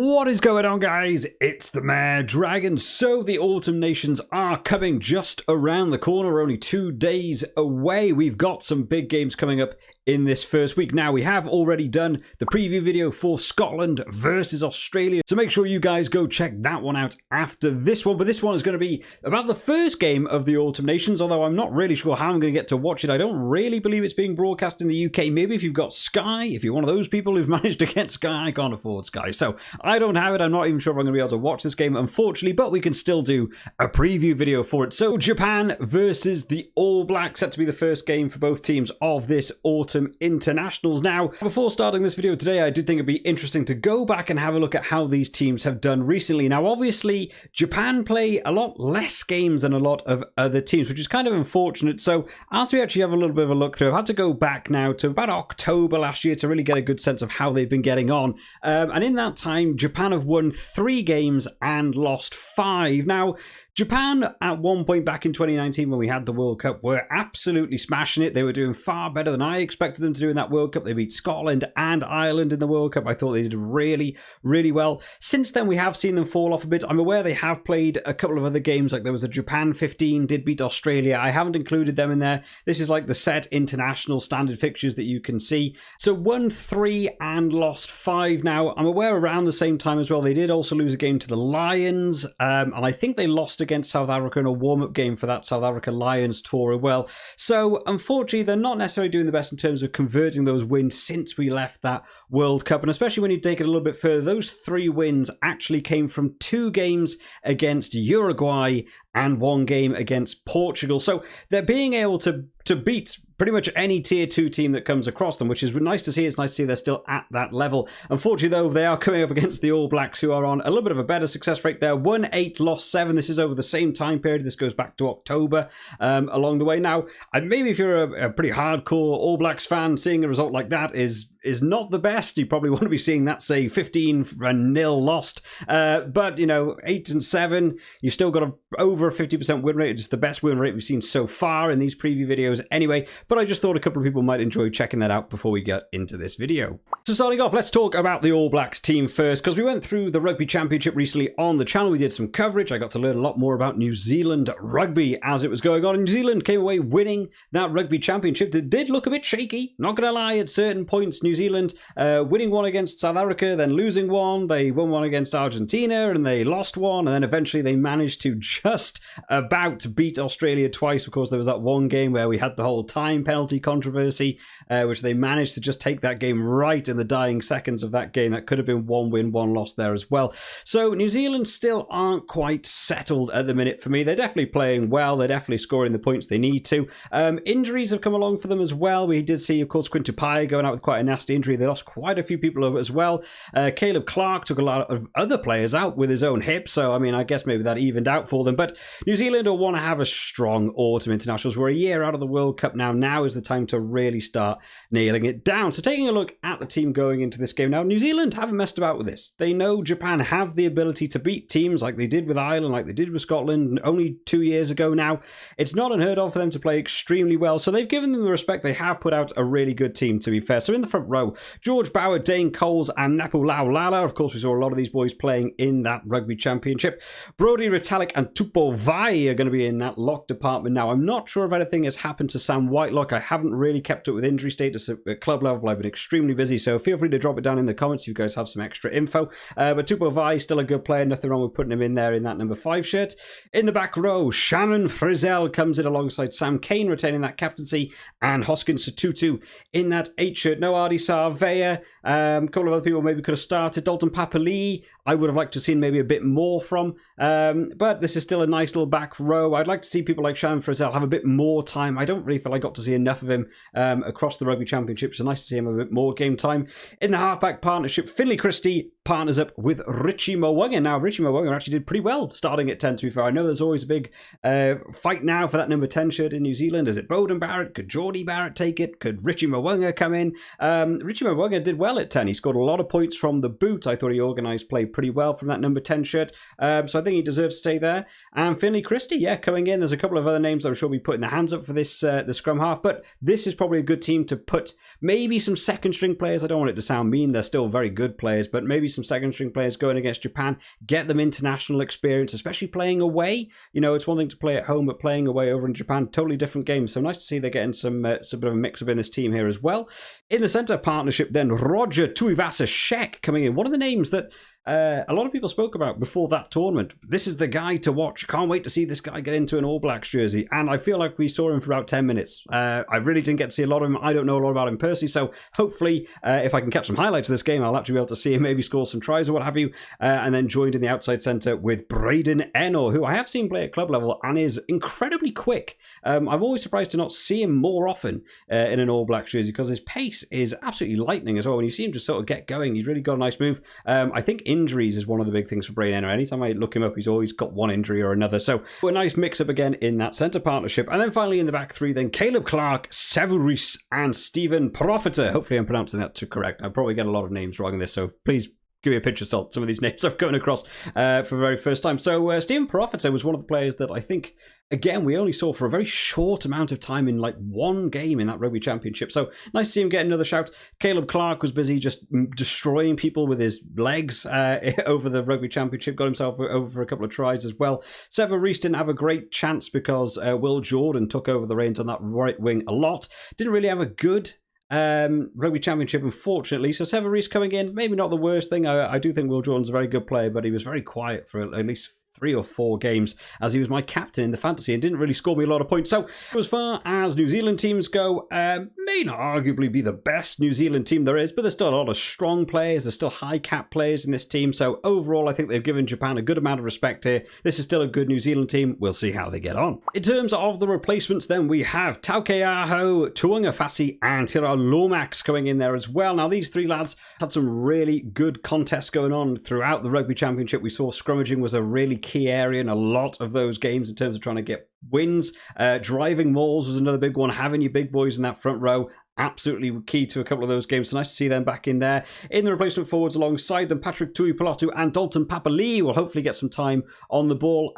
What is going on, guys? It's the Mad Dragon. So the Autumn Nations are coming just around the corner. We're only 2 days away. We've got some big games coming up in this first week. Now, we have already done the preview video for Scotland versus Australia, so make sure you guys go check that one out after this one. But this one is going to be about the first game of the Autumn Nations, although I'm not really sure how I'm going to get to watch it. I don't really believe it's being broadcast in the UK. Maybe if you've got Sky, if you're one of those people who've managed to get Sky. I can't afford Sky, so I don't have it. I'm not even sure if I'm going to be able to watch this game, unfortunately, but we can still do a preview video for it. So Japan versus the All Blacks, set to be the first game for both teams of this Autumn Internationals. Now, before starting this video today, I did think it'd be interesting to go back and have a look at how these teams have done recently. Now, obviously, Japan play a lot less games than a lot of other teams, which is kind of unfortunate. So as we actually have a little bit of a look through, I've had to go back now to about October last year to really get a good sense of how they've been getting on. And in that time, Japan have won 3 games and lost 5. Now, Japan, at one point back in 2019 when we had the World Cup, were absolutely smashing it. They were doing far better than I expected them to do in that World Cup. They beat Scotland and Ireland in the World Cup. I thought they did really, really well. Since then, we have seen them fall off a bit. I'm aware they have played a couple of other games, like there was a Japan 15, did beat Australia. I haven't included them in there. This is like the set international standard fixtures that you can see. So won 3 and lost 5. Now, I'm aware around the same time as well, they did also lose a game to the Lions, and I think they lost against South Africa in a warm-up game for that South Africa Lions tour as well. So unfortunately, they're not necessarily doing the best in terms of converting those wins since we left that World Cup. And especially when you take it a little bit further, those 3 wins actually came from 2 games against Uruguay and 1 game against Portugal. So they're being able to beat pretty much any tier 2 team that comes across them, which is nice to see. It's nice to see they're still at that level. Unfortunately, though, they are coming up against the All Blacks, who are on a little bit of a better success rate there. Won 8, lost 7. This is over the same time period. This goes back to October along the way. Now, maybe if you're a pretty hardcore All Blacks fan, seeing a result like that is not the best. You probably want to be seeing that, say, 15-0 lost. But, 8 and 7, you've still got over a 50% win rate. It's the best win rate we've seen so far in these preview videos anyway. But I just thought a couple of people might enjoy checking that out before we get into this video. So starting off, let's talk about the All Blacks team first, because we went through the Rugby Championship recently on the channel. We did some coverage. I got to learn a lot more about New Zealand rugby as it was going on. And New Zealand came away winning that Rugby Championship. It did look a bit shaky, not going to lie, at certain points. New Zealand winning 1 against South Africa, then losing 1. They won 1 against Argentina, and they lost 1. And then eventually they managed to just about beat Australia twice. Of course, there was that 1 game where we had the whole time penalty controversy, which they managed to just take that game right in the dying seconds of that game. That could have been 1 win, 1 loss there as well. So New Zealand still aren't quite settled at the minute for me. They're definitely playing well. They're definitely scoring the points they need to. Injuries have come along for them as well. We did see, of course, Quinn Tupaia going out with quite a nasty injury. They lost quite a few people over as well. Caleb Clark took a lot of other players out with his own hip. So, I guess maybe that evened out for them. But New Zealand will want to have a strong autumn internationals. We're a year out of the World Cup now. Now is the time to really start nailing it down. So taking a look at the team going into this game now, New Zealand haven't messed about with this. They know Japan have the ability to beat teams like they did with Ireland, like they did with Scotland only 2 years ago now. It's not unheard of for them to play extremely well. So they've given them the respect. They have put out a really good team, to be fair. So in the front row, George Bower, Dane Coles and Napu Laulala. Of course, we saw a lot of these boys playing in that Rugby Championship. Brody Retallick and Tupou Vai are going to be in that lock department now. I'm not sure if anything has happened to Sam Whitelock. I haven't really kept up with injury status at club level. I've been extremely busy, so feel free to drop it down in the comments if you guys have some extra info. But Tupou Vai, still a good player. Nothing wrong with putting him in there in that number 5 shirt. In the back row, Shannon Frizzell comes in alongside Sam Kane, retaining that captaincy, and Hoskins Sotutu in that 8 shirt. No Ardi Sarvea. A couple of other people maybe could have started. Dalton Papali, I would have liked to have seen maybe a bit more from. But this is still a nice little back row. I'd like to see people like Shannon Frizzell have a bit more time. I don't really feel I got to see enough of him across the Rugby Championship. So nice to see him a bit more game time. In the halfback partnership, Finlay Christie partners up with Richie Mwanga. Now, Richie Mwanga actually did pretty well starting at 10, to be fair. I know there's always a big fight now for that number 10 shirt in New Zealand. Is it Bowden Barrett? Could Geordie Barrett take it? Could Richie Mwanga come in? Richie Mwanga did well at 10. He scored a lot of points from the boot. I thought he organised play pretty well from that number 10 shirt. So I think he deserves to stay there. And Finlay Christie, coming in. There's a couple of other names I'm sure we'll be putting their hands up for this the scrum half. But this is probably a good team to put maybe some second string players. I don't want it to sound mean. They're still very good players. But maybe some second string players going against Japan, get them international experience, especially playing away. You know, it's one thing to play at home, but playing away over in Japan, totally different game. So nice to see they're getting some bit of a mix-up in this team here as well. In the centre partnership then, Roger Tuivasa-Sheck coming in. One of the names that a lot of people spoke about before that tournament. This is the guy to watch. Can't wait to see this guy get into an All Blacks jersey. And I feel like we saw him for about 10 minutes. I really didn't get to see a lot of him. I don't know a lot about him personally. So hopefully, if I can catch some highlights of this game, I'll actually be able to see him maybe score some tries or what have you. And then joined in the outside centre with Braden Ennor, who I have seen play at club level and is incredibly quick. I'm always surprised to not see him more often in an All Blacks jersey because his pace is absolutely lightning as well. When you see him just sort of get going, he's really got a nice move. I think injuries is one of the big things for Braden Ennor. Anytime I look him up, he's always got one injury or another. So a nice mix-up again in that centre partnership. And then finally in the back three, then Caleb Clark, Severus, and Stephen Profiter. Hopefully I'm pronouncing that correct. I probably get a lot of names wrong in this, so please give me a pinch of salt. Some of these names I'm going across for the very first time. So Stephen Profiter was one of the players that I think, again, we only saw for a very short amount of time in like one game in that Rugby Championship. So nice to see him get another shout. Caleb Clark was busy just destroying people with his legs over the Rugby Championship. Got himself over for a couple of tries as well. Severus didn't have a great chance because Will Jordan took over the reins on that right wing a lot. Didn't really have a good Rugby Championship, unfortunately. So Severus coming in, maybe not the worst thing. I do think Will Jordan's a very good player, but he was very quiet for at least 3 or 4 games as he was my captain in the fantasy and didn't really score me a lot of points. So as far as New Zealand teams go, may not arguably be the best New Zealand team there is, but there's still a lot of strong players. There's still high cap players in this team. So overall, I think they've given Japan a good amount of respect here. This is still a good New Zealand team. We'll see how they get on. In terms of the replacements, then we have Taukeaho, Tuangafasi, and Tira Lomax coming in there as well. Now, these 3 lads had some really good contests going on throughout the Rugby Championship. We saw scrummaging was a really key area in a lot of those games in terms of trying to get wins. Driving mauls was another big one. Having your big boys in that front row, absolutely key to a couple of those games. So nice to see them back in there. In the replacement forwards alongside them, Patrick Tuipulotu and Dalton Papali'i will hopefully get some time on the ball.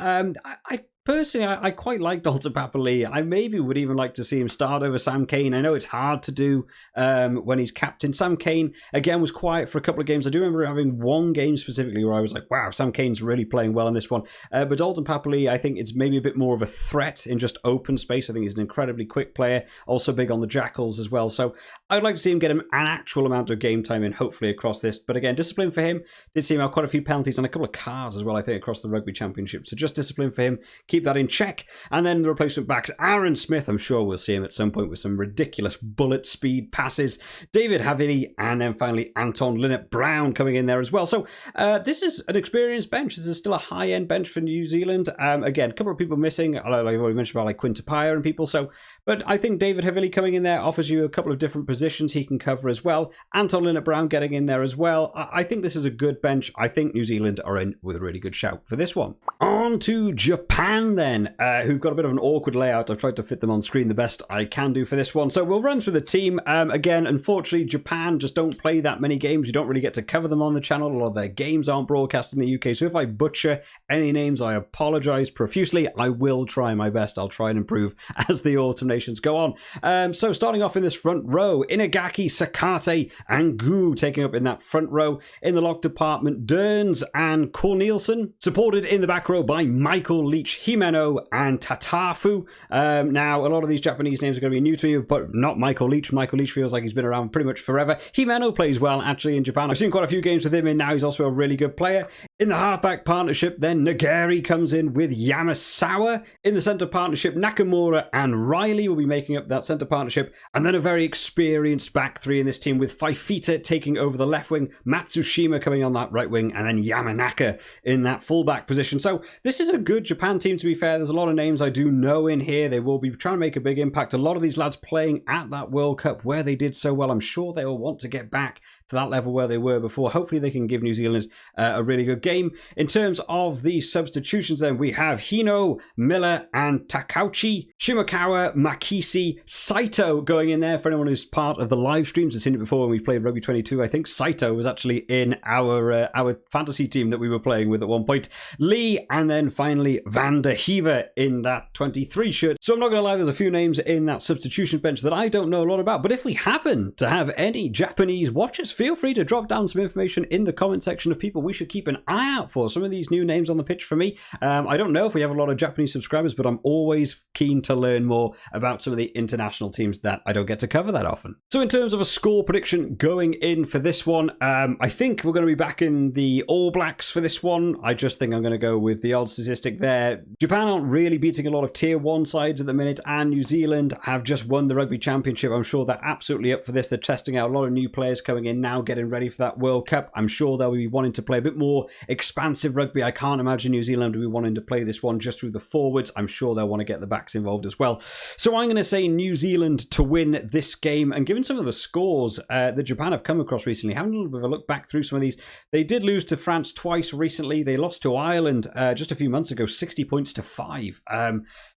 Personally, I quite like Dalton Papali'i. I maybe would even like to see him start over Sam Cane. I know it's hard to do when he's captain. Sam Cane, again, was quiet for a couple of games. I do remember having one game specifically where I was like, wow, Sam Cane's really playing well in this one. But Dalton Papali'i, I think it's maybe a bit more of a threat in just open space. I think he's an incredibly quick player, also big on the jackals as well. So I'd like to see him get an actual amount of game time in, hopefully, across this. But again, discipline for him. Did see him have quite a few penalties and a couple of cards as well, I think, across the Rugby Championship. So just discipline for him. Keep that in check. And then the replacement backs, Aaron Smith. I'm sure we'll see him at some point with some ridiculous bullet speed passes. David Havili, and then finally Anton Linnett-Brown coming in there as well. So this is an experienced bench. This is still a high-end bench for New Zealand. Again, a couple of people missing, like I've already mentioned about like Quinn Tupaia and people. So, but I think David Havili coming in there offers you a couple of different positions he can cover as well. Anton Linnett-Brown getting in there as well. I think this is a good bench. I think New Zealand are in with a really good shout for this one. On to Japan then, who've got a bit of an awkward layout. I've tried to fit them on screen the best I can do for this one. So we'll run through the team. Again, unfortunately, Japan just don't play that many games. You don't really get to cover them on the channel. A lot of their games aren't broadcast in the UK. So if I butcher any names, I apologize profusely. I will try my best. I'll try and improve as the autumn nations go on. So starting off in this front row, Inagaki, Sakate, and Gu taking up in that front row. In the lock department, Derns and Cornelison, supported in the back row by Michael Leach, Himeno, and Tatafu. Now, a lot of these Japanese names are going to be new to me, but not Michael Leach. Michael Leach feels like he's been around pretty much forever. Himeno plays well, actually, in Japan. I've seen quite a few games with him, and now he's also a really good player. In the halfback partnership, then Nagari comes in with Yamasawa. In the centre partnership, Nakamura and Riley will be making up that centre partnership. And then a very experienced back three in this team with Faifita taking over the left wing, Matsushima coming on that right wing, and then Yamanaka in that fullback position. So this is a good Japan team, to be fair. There's a lot of names I do know in here. They will be trying to make a big impact. A lot of these lads playing at that World Cup where they did so well. I'm sure they will want to get back to that level where they were before. Hopefully they can give New Zealand a really good game. In terms of the substitutions then, we have Hino, Miller, and Takauchi, Shimokawa, Makisi, Saito going in there. For anyone who's part of the live streams, I've seen it before when we played Rugby 22. I think Saito was actually in our fantasy team that we were playing with at one point. Lee, and then finally Van der Heever in that 23 shirt. So I'm not going to lie, there's a few names in that substitution bench that I don't know a lot about. But if we happen to have any Japanese watchers feel free to drop down some information in the comment section of people we should keep an eye out for. Some of these new names on the pitch for me. I don't know if we have a lot of Japanese subscribers, but I'm always keen to learn more about some of the international teams that I don't get to cover that often. So in terms of a score prediction going in for this one, I think we're going to be back in the All Blacks for this one. I just think I'm going to go with the odd statistic there. Japan aren't really beating a lot of tier 1 sides at the minute, and New Zealand have just won the Rugby Championship. I'm sure they're absolutely up for this. They're testing out a lot of new players coming in now, getting ready for that World Cup. I'm sure they'll be wanting to play a bit more expansive rugby. I can't imagine New Zealand will be wanting to play this one just through the forwards. I'm sure they'll want to get the backs involved as well. So I'm going to say New Zealand to win this game. And given some of the scores that Japan have come across recently, having a little bit of a look back through some of these, they did lose to France twice recently. They lost to Ireland just a few months ago, 60 points to 5.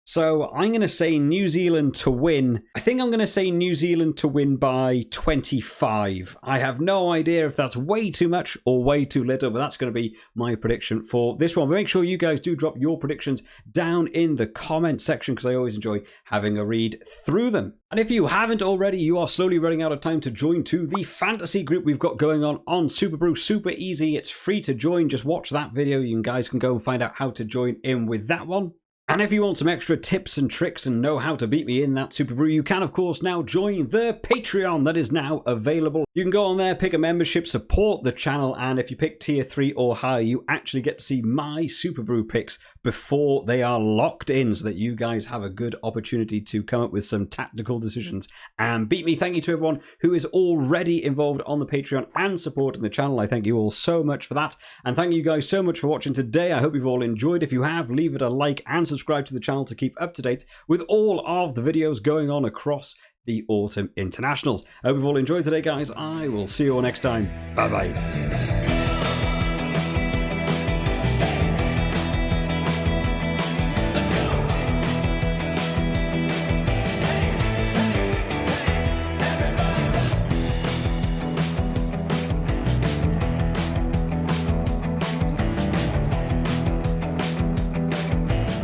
So I'm going to say New Zealand to win. I think I'm going to say New Zealand to win by 25. I have no idea if that's way too much or way too little, but that's going to be my prediction for this one. But make sure you guys do drop your predictions down in the comment section, because I always enjoy having a read through them. And if you haven't already, you are slowly running out of time to join to the fantasy group we've got going on Super Brew. Super easy. It's free to join. Just watch that video. You guys can go and find out how to join in with that one. And if you want some extra tips and tricks and know how to beat me in that Super Brew, you can, of course, now join the Patreon that is now available. You can go on there, pick a membership, support the channel, and if you pick tier 3 or higher, you actually get to see my Super Brew picks before they are locked in, so that you guys have a good opportunity to come up with some tactical decisions and beat me. Thank you to everyone who is already involved on the Patreon and supporting the channel. I thank you all so much for that. And thank you guys so much for watching today. I hope you've all enjoyed. If you have, leave it a like and subscribe to the channel to keep up to date with all of the videos going on across the Autumn Internationals. I hope you've all enjoyed today, guys. I will see you all next time. Bye-bye.